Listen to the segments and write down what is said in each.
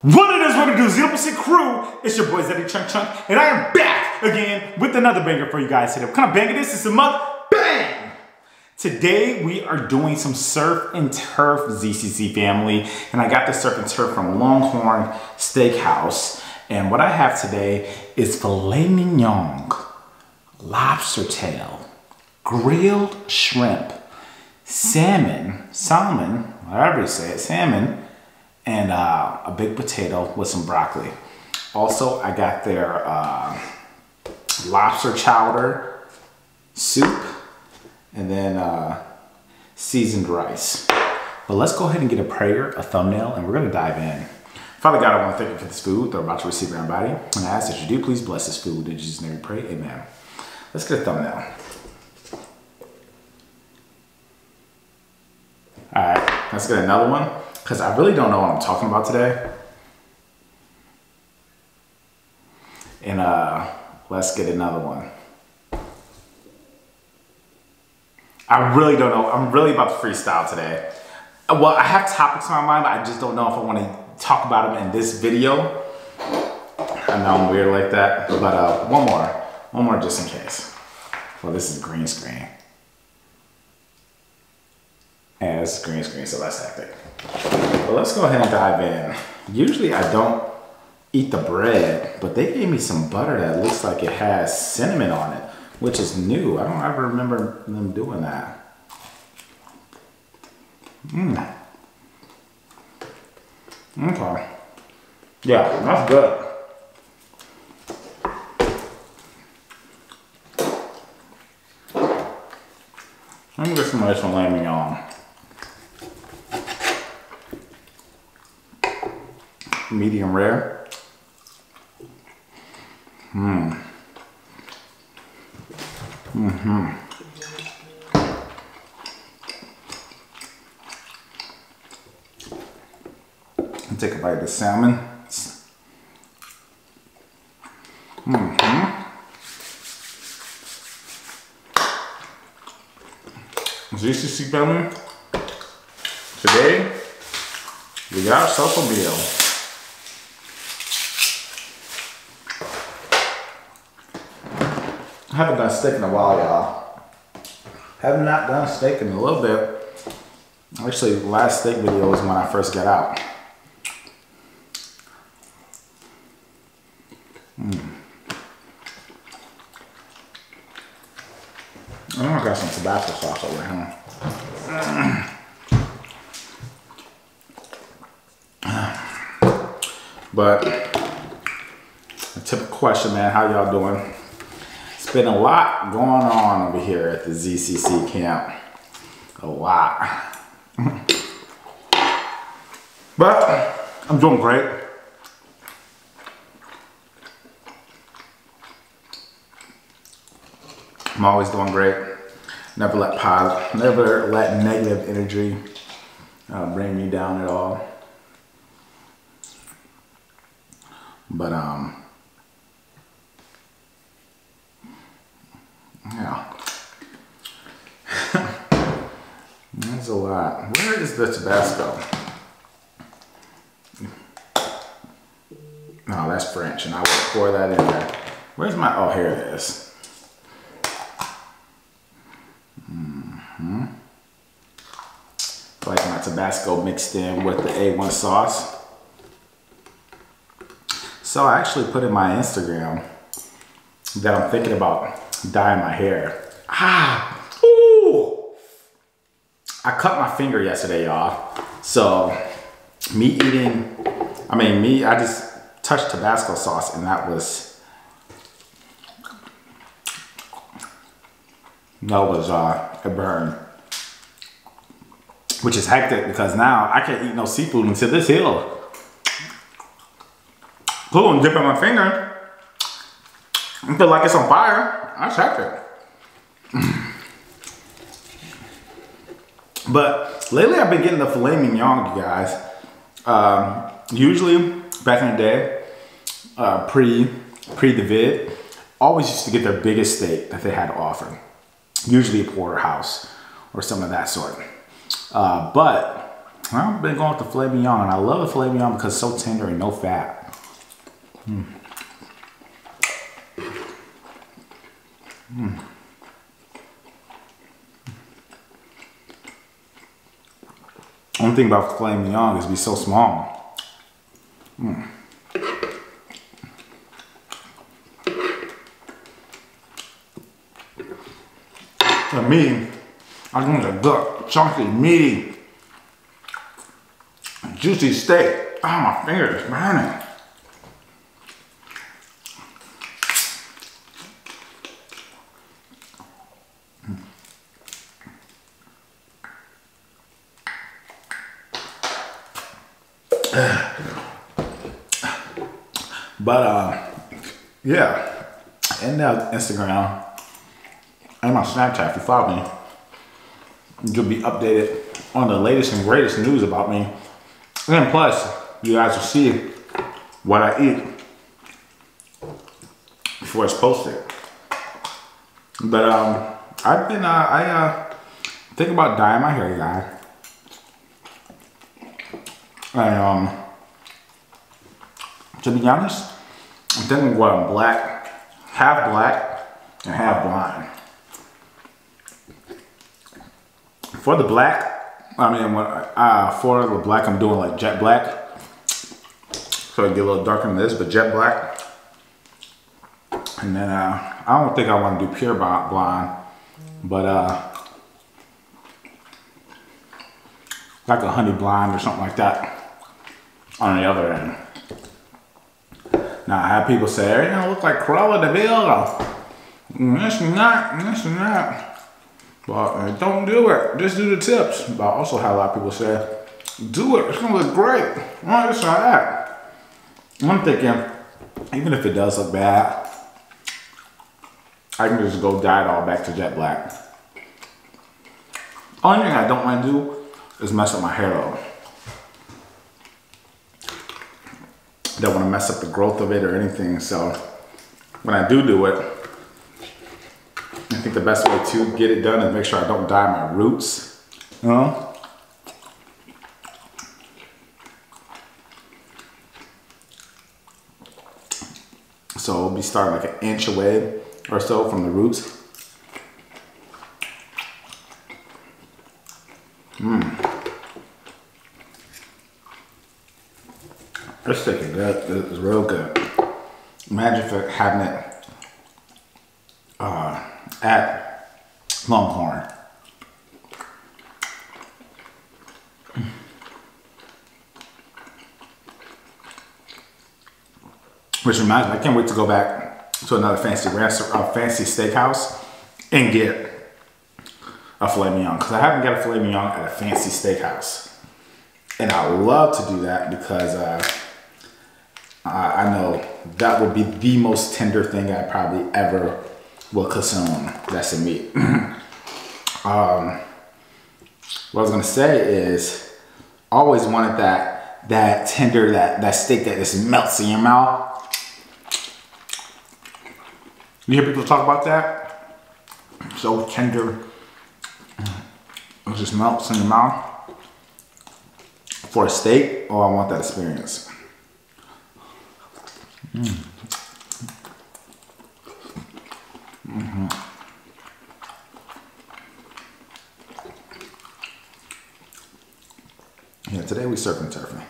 What it do, ZCCCrew, it's your boy ZaddyChunkChunk, and I am back again with another banger for you guys today. What kind of banger this is? A mukbang! Today we are doing some surf and turf ZCC family, and I got the surf and turf from Longhorn Steakhouse. And what I have today is filet mignon, lobster tail, grilled shrimp, salmon, however you say it, salmon, and a baked potato with some broccoli. Also, I got their lobster chowder soup, and then seasoned rice. But let's go ahead and get a prayer, a thumbnail, and we're gonna dive in. Father God, I want to thank you for this food they're about to receive in our body, and I ask that you do please bless this food. In Jesus' name we pray, amen. Let's get a thumbnail. All right, let's get another one, because I really don't know what I'm talking about today. And let's get another one. I really don't know. I'm really about to freestyle today. Well, I have topics on my mind, but I just don't know if I want to talk about them in this video. I know I'm weird like that, but one more just in case. Well, this is green screen. And this is green screen, so that's hectic. Well, let's go ahead and dive in. Usually I don't eat the bread, but they gave me some butter that looks like it has cinnamon on it, which is new. I don't ever remember them doing that. Okay. Yeah, that's good. Let me get some nice filet mignon. Medium rare. Take a bite of the salmon. ZCC family, today we got ourselves a meal. I haven't done steak in a while, y'all. Have not done steak in a little bit. Actually, the last steak video was when I first got out. I got some Tabasco sauce over here. But a typical question, man, how y'all doing? It's been a lot going on over here at the ZCC camp. A lot. But I'm doing great. I'm always doing great. Never let negative energy bring me down at all. But yeah, that's a lot. Where is the Tabasco? No, that's French, and I will pour that in there. Where's my? Oh, here it is. Like my Tabasco mixed in with the A1 sauce. So I actually put in my Instagram that I'm thinking about dyeing my hair. Ooh! I cut my finger yesterday, y'all. So I just touched Tabasco sauce, and that was it burned. Which is hectic, because now I can't eat no seafood until this heals. Cool, I'm dipping my finger. I feel like it's on fire. That's hectic. But lately I've been getting the filet mignon, you guys. Usually back in the day, pre the vid, always used to get their biggest steak that they had to offer. Usually a porterhouse or something of that sort. But I've been going with the filet mignon, and I love the filet mignon because it's so tender and no fat. One thing about filet mignon is it be so small. For me, I want a good, chunky, meaty, juicy steak. Oh, my fingers is burning. But yeah, and Instagram and my Snapchat, if you follow me, you'll be updated on the latest and greatest news about me. And plus, you guys will see what I eat before it's posted. But I've been I think about dyeing my hair, guys. And to be honest, I'm thinking of going black and half blonde. For the black, I mean, for the black, I'm doing like jet black, so I get a little darker than this, but jet black. And then I don't think I want to do pure blonde, but like a honey blonde or something like that on the other end. Now I have people say, "You're gonna look like Cruella de Vil." That's not. But don't do it. Just do the tips. But I also have a lot of people say, "Do it. It's gonna look great." Well, just try that. I'm thinking, even if it does look bad, I can just go dye it all back to jet black. Only thing I don't want to do is mess up my hair though. Don't want to mess up the growth of it or anything. So when I do it, I think the best way to get it done is make sure I don't dye my roots. You know? So we'll be starting like an inch away or so from the roots. This steak is good. This is real good. Imagine if having it at Longhorn. Which reminds me, I can't wait to go back to another fancy restaurant, fancy steakhouse, and get a filet mignon, because I haven't got a filet mignon at a fancy steakhouse, and I love to do that because I know that would be the most tender thing I probably ever will consume. That's in meat. What I was gonna say is, I always wanted that tender, that steak that just melts in your mouth. You hear people talk about that? So tender, it just melts in your mouth. For a steak, oh, I want that experience. Yeah, today we surfing turfing.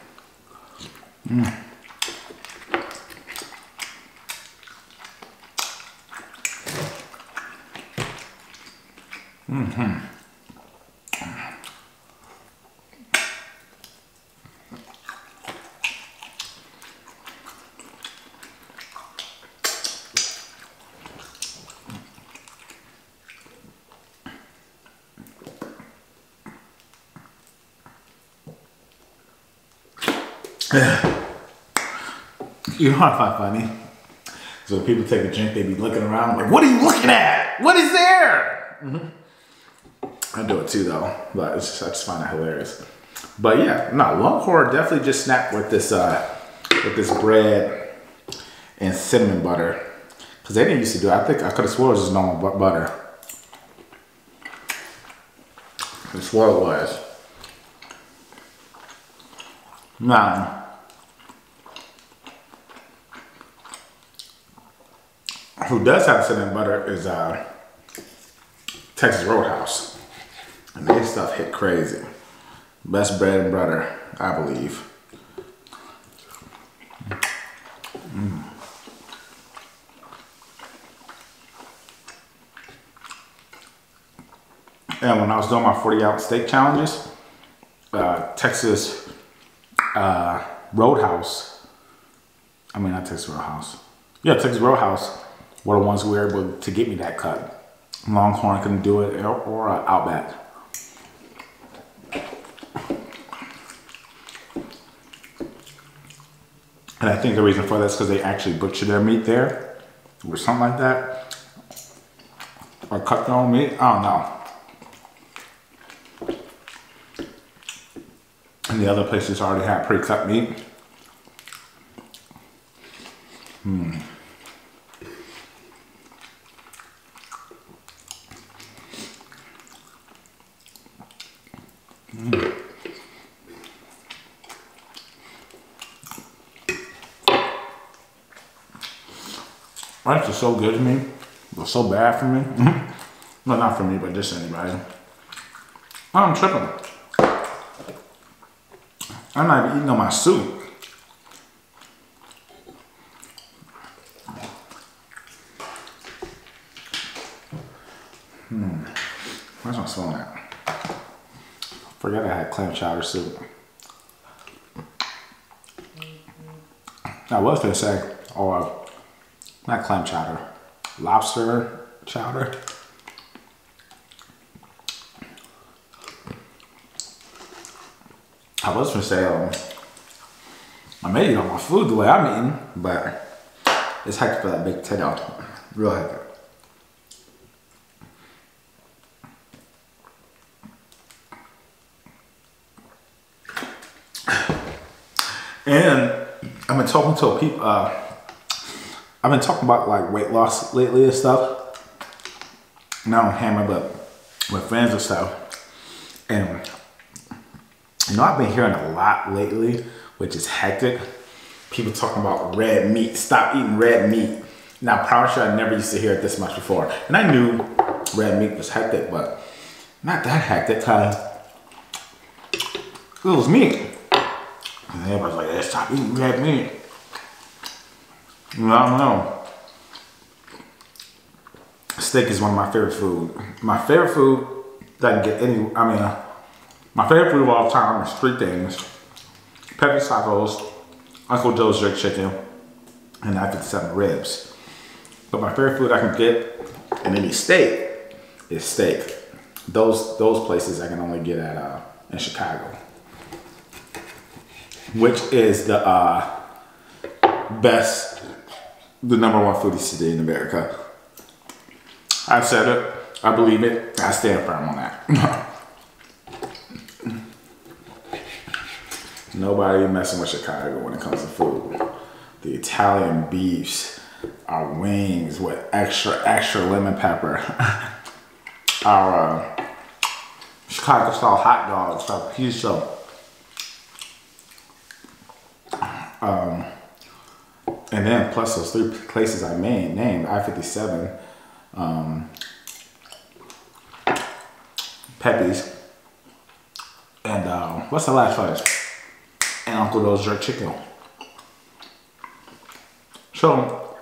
You know what I find funny? So when people take a drink, they be looking around like, what are you looking at? What is there? I do it too though, but I just find it hilarious. But yeah, no, Longhorn definitely just snapped with this bread and cinnamon butter. Cause they didn't used to do it. I think I could have swore it was just normal butter. I swore it was. Now, who does have cinnamon butter is Texas Roadhouse. And their stuff hit crazy. Best bread and butter, I believe. And when I was doing my 40-ounce steak challenges, Texas Roadhouse, I mean not Texas Roadhouse, yeah, Texas Roadhouse were the ones who were able to get me that cut. Longhorn couldn't do it, or Outback. And I think the reason for that is because they actually butcher their meat there, or something like that, or cut their own meat. I don't know. And the other places already had pre-cut meat. Rice is so good to me. It was so bad for me. Well, not for me, but just anybody. I'm tripping. I'm not even eating on my soup. Where's my spoon at? Forgot I had clam chowder soup. I was gonna say, or not clam chowder, lobster chowder. I was gonna say, I may eat all my food the way I'm eating, but it's hectic for that big potato. Real hectic. And I've been talking to people, I've been talking about like weight loss lately and stuff. Not on camera, but with friends and stuff. And you know, I've been hearing a lot lately, which is hectic. People talking about red meat. Stop eating red meat. Now, I'm probably sure I never used to hear it this much before. And I knew red meat was hectic, but not that hectic, cause it was meat. And everybody's like, hey, stop eating red meat. I don't know. Steak is one of my favorite food. My favorite food that I can get any, my favorite food of all time is three things. Pepe's tacos, Uncle Joe's jerk chicken, and I-57 ribs. But my favorite food I can get in any state is steak. Those places I can only get at in Chicago, which is the best, the #1 foodie city in America. I said it, I believe it, I stand firm on that. Nobody messing with Chicago when it comes to food. The Italian beefs, our wings with extra lemon pepper, our Chicago style hot dogs, our pizza. And then plus those three places I named, I-57, Pepe's, and what's the last place? And Uncle Joe's jerk chicken. So,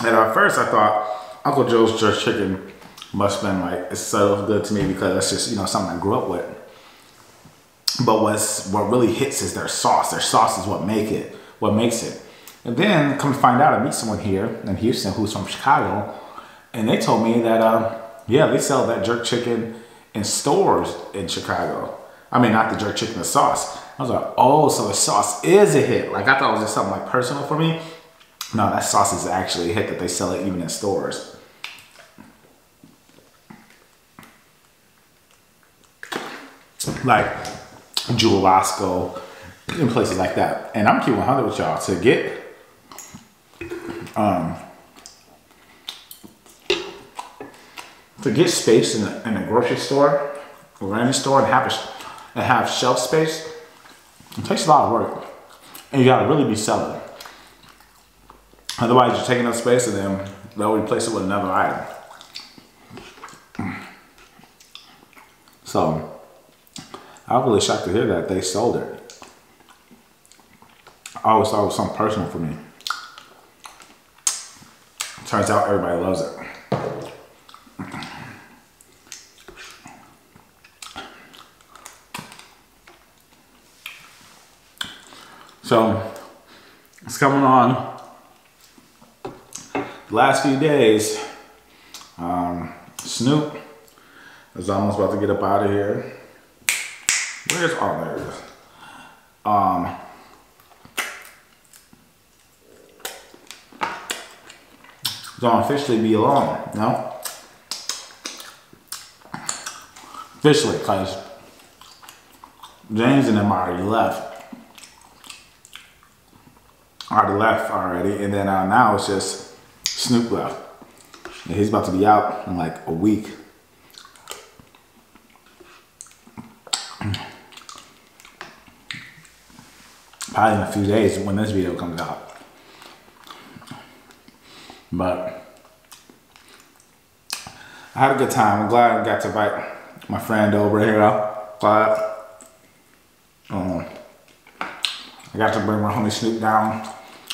at first I thought Uncle Joe's jerk chicken must have been like, it's so good to me because that's just, you know, something I grew up with. But what really hits is their sauce. Their sauce is what makes it. And then come to find out, I meet someone here in Houston who's from Chicago, and they told me that yeah, they sell that jerk chicken in stores in Chicago. I mean, not the jerk chicken, the sauce. I was like, oh, so the sauce is a hit. Like, I thought it was just something like personal for me. No, that sauce is actually a hit that they sell it even in stores. Like Jewel Osco and places like that. And I'm keeping 100 with y'all to get space in a grocery store or any store and have shelf space. It takes a lot of work. And you gotta really be selling. Otherwise, you're taking up space and then they'll replace it with another item. So, I was really shocked to hear that they sold it. I always thought it was something personal for me. Turns out everybody loves it. So, it's coming on the last few days. Snoop is almost about to get up out of here. Where's all there it is? Gonna officially be alone, no? Officially, because James and them already left. And then now it's just Snoop left. And he's about to be out in like a week. Probably in a few days when this video comes out. But I had a good time. I'm glad I got to invite my friend over here. Glad. I got to bring my homie Snoop down.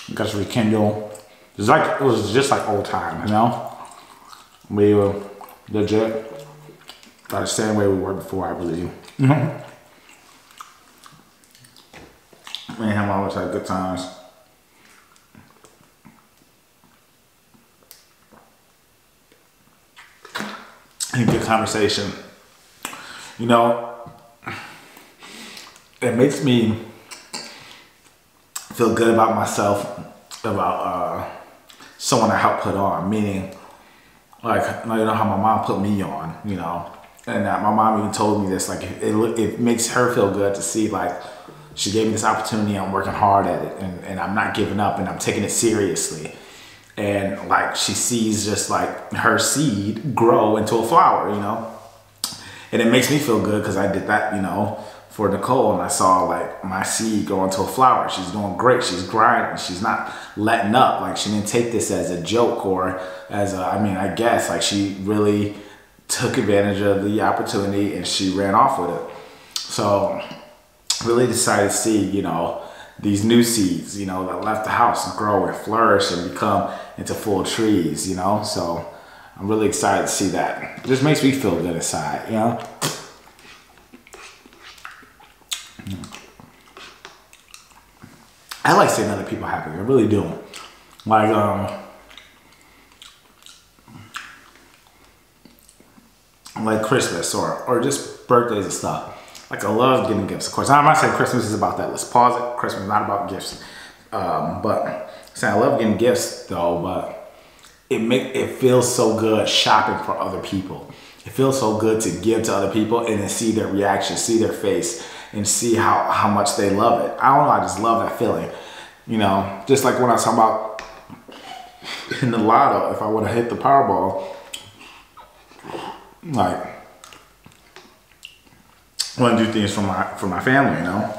I got to rekindle. It was just like old time, you know? We were legit. The same way we were before, I believe. Me and him always had good times. And good conversation. You know, it makes me feel good about myself, about someone I helped put on. Meaning, like, you know how my mom put me on, you know? And my mom even told me this, like, it makes her feel good to see, like, she gave me this opportunity, I'm working hard at it, and I'm not giving up, and I'm taking it seriously. And like, she sees just like her seed grow into a flower, you know? And it makes me feel good because I did that, you know, for Nicole, and I saw like my seed grow into a flower. She's doing great, she's grinding, she's not letting up. Like, she didn't take this as a joke or as a, I mean, I guess like she really took advantage of the opportunity and she ran off with it. So really decided to see, you know, these new seeds, you know, that left the house and grow and flourish and become into full trees, you know? So I'm really excited to see that. It just makes me feel good inside, you know? I like seeing other people happy, I really do. Like Christmas or just birthdays and stuff. Like, I love getting gifts. Of course, I'm not saying Christmas is about that. Let's pause it. Christmas is not about gifts. But saying I love getting gifts though, but it feels so good shopping for other people. It feels so good to give to other people and then see their reaction, see their face, and see how much they love it. I don't know, I just love that feeling. You know, just like when I was talking about in the lotto, if I would have hit the Powerball, like, I want to do things for my family, you know,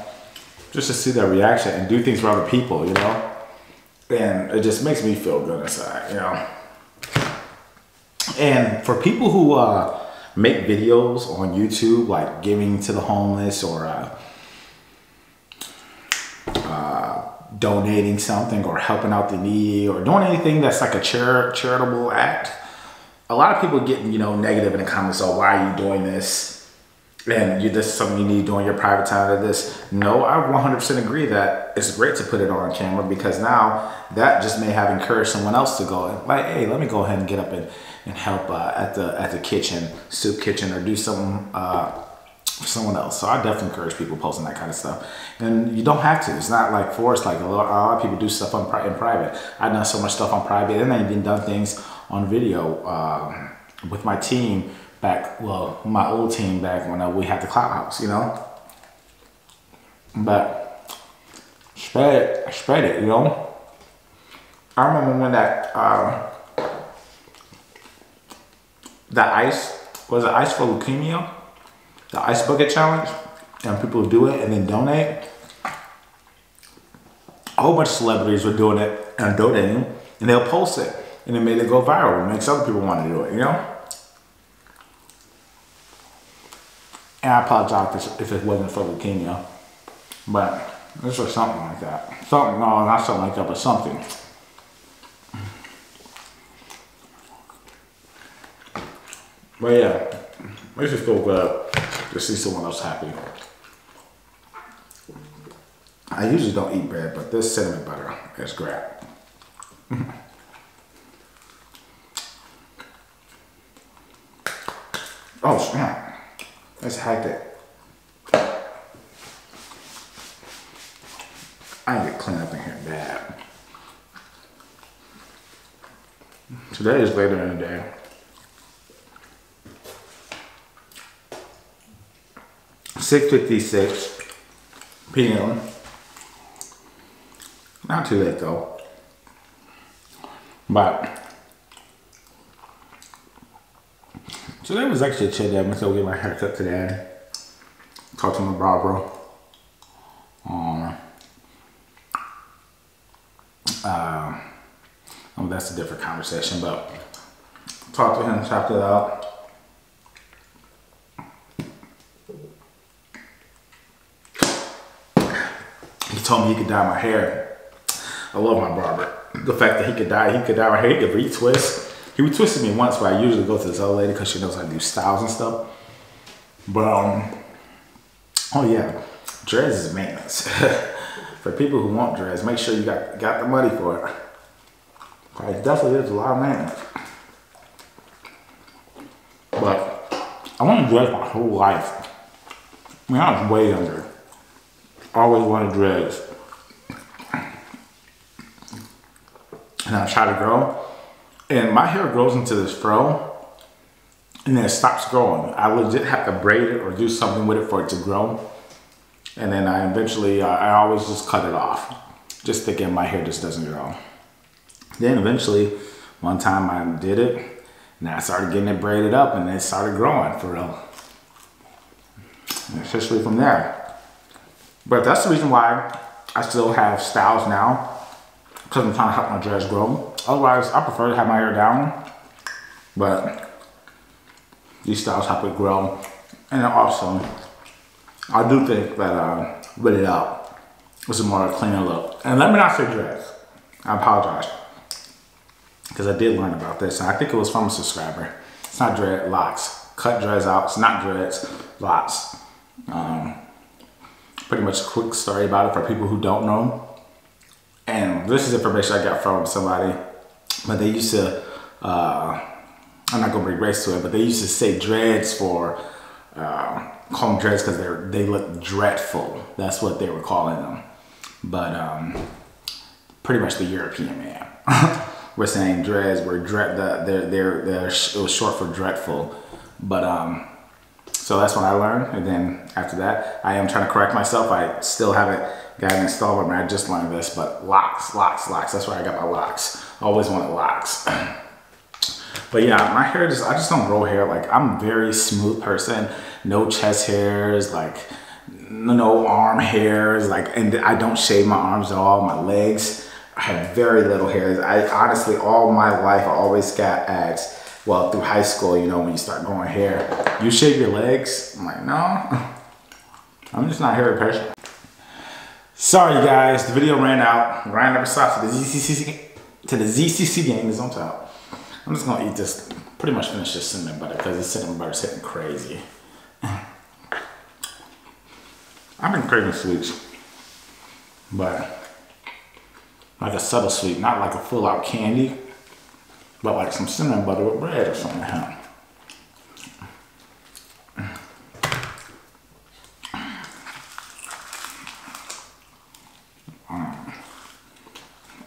just to see their reaction and do things for other people, you know, and it just makes me feel good inside, you know. And for people who make videos on YouTube, like giving to the homeless or donating something or helping out the needy or doing anything that's like a charitable act, a lot of people get, you know, negative in the comments. Oh, why are you doing this? And this is something you need to do in your private time to this. No, I 100% agree that it's great to put it on camera, because now that just may have encouraged someone else to go like, hey, let me go ahead and get up and help at the kitchen, soup kitchen, or do something for someone else. So I definitely encourage people posting that kind of stuff. And you don't have to. It's not like forced. Like a lot of people do stuff in private. I've done so much stuff on private, and I've even done things on video with my team. Back, well, my old team back when we had the Cloud House, you know. But spread it, you know. I remember when that ice for leukemia, the ice bucket challenge, and people do it and then donate. whole bunch of celebrities were doing it and donating, and they'll post it, and it made it go viral. It makes other people want to do it, you know? And I apologize if it wasn't for leukemia, but this was something like that. Something, no, not something like that, but something. But yeah, it makes me feel good to see someone else happy. I usually don't eat bread, but this cinnamon butter is great. Oh snap, that's hectic. I need to clean up in here bad. Today is later in the day. 6:56 p.m. Not too late though. But today was actually a chill day. I'm gonna go get my hair cut today. Talk to my barber. That's a different conversation, but talk to him, chop it out. He told me he could dye my hair. I love my barber. The fact that he could dye my hair, he could retwist. He retwisted me once, but I usually go to this other lady because she knows how to do styles and stuff. But oh yeah, dreads is maintenance. For people who want dreads, make sure you got the money for it. It definitely is a lot of maintenance. But I wanted dreads my whole life. I mean, I was way younger. Always wanted dreads. And I try to grow. And my hair grows into this fro. And then it stops growing. I legit have to braid it or do something with it for it to grow. And then I eventually, I always just cut it off. Just thinking my hair just doesn't grow. Then eventually, one time I did it. And I started getting it braided up and it started growing for real. And especially from there. But that's the reason why I still have styles now. Because I'm trying to help my dreads grow. Otherwise, I prefer to have my hair down. But these styles help it grow. And also, I do think that with it up, it's a more cleaner look. And let me not say dreads. I apologize. Because I did learn about this. And I think it was from a subscriber. It's not dread, locks. Cut dreads out. It's not dreads, locks. Pretty much a quick story about it for people who don't know. And this is information I got from somebody. But they used to, I'm not going to bring race to it, but they used to say dreads for, call them dreads because they look dreadful. That's what they were calling them. But pretty much the European man. We're saying dreads were it was short for dreadful. But so that's what I learned. And then after that, I am trying to correct myself. I still haven't got it installed, but I just learned this. But locks. That's where I got my locks. Always wanted locks. But yeah, my hair I just don't grow hair. Like, I'm a very smooth person. No chest hairs, like no arm hairs, like, and I don't shave my arms at all, my legs. I have very little hairs. I honestly, all my life, I always got asked, well, through high school, you know, when you start growing hair, you shave your legs? I'm like, no, I'm just not a hairy person. Sorry guys, the video ran out. Ryan never stops. The ZCC gang is on top. I'm just gonna eat this, pretty much finish this cinnamon butter because the cinnamon butter is hitting crazy. I've been craving sweets, but like a subtle sweet, not like a full out candy, but like some cinnamon butter with bread or something like that.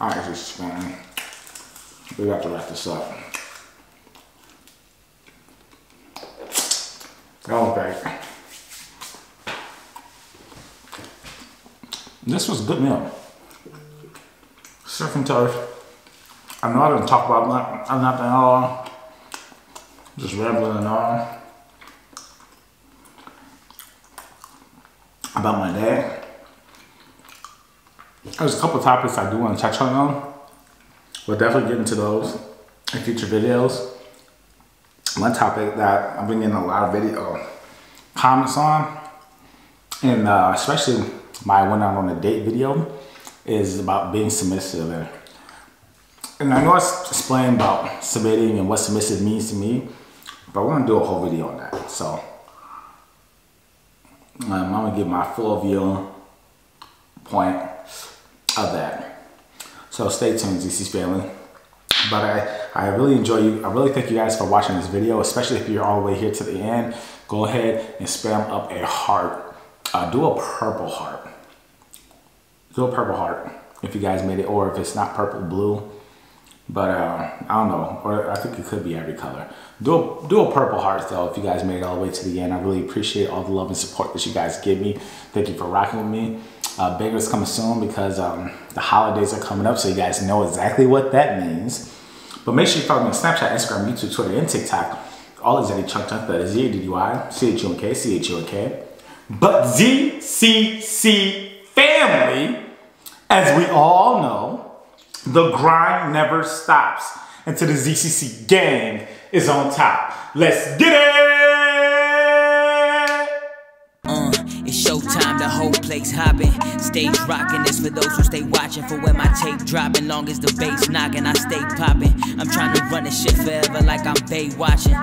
Alright, this is fun. We have to wrap this up. Okay. This was a good meal. Surf and turf. I know I didn't talk about nothing at all. Just rambling and all. About my dad. There's a couple topics I do want to touch on. We'll definitely get into those in future videos. One topic that I'm bringing a lot of video comments on, and especially my went out on a date video, is about being submissive. And I know I explained about submitting and what submissive means to me, but we're gonna do a whole video on that. So I'm gonna give my full view point of that. So stay tuned, ZC's family. But I really enjoy you. I really thank you guys for watching this video, especially if you're all the way here to the end. Go ahead and spam up a heart. Do a purple heart. Do a purple heart if you guys made it, or if it's not purple, blue. But I don't know, or I think it could be every color. Do a purple heart though if you guys made it all the way to the end. I really appreciate all the love and support that you guys give me. Thank you for rocking with me. Bangers coming soon because the holidays are coming up, so you guys know exactly what that means. But make sure you follow me on Snapchat, Instagram, YouTube, Twitter, and TikTok. All is ZaddyChunkChunk, that is ZaddyChunkChunk, CHUNK. But ZCCFamily, as we all know, the grind never stops until the ZCC gang is on top. Let's get it! It's showtime, the whole place hopping. Stage rocking, this for those who stay watching. For when my tape dropping, long as the bass knocking, I stay popping. I'm trying to run this shit forever like I'm Bay watching.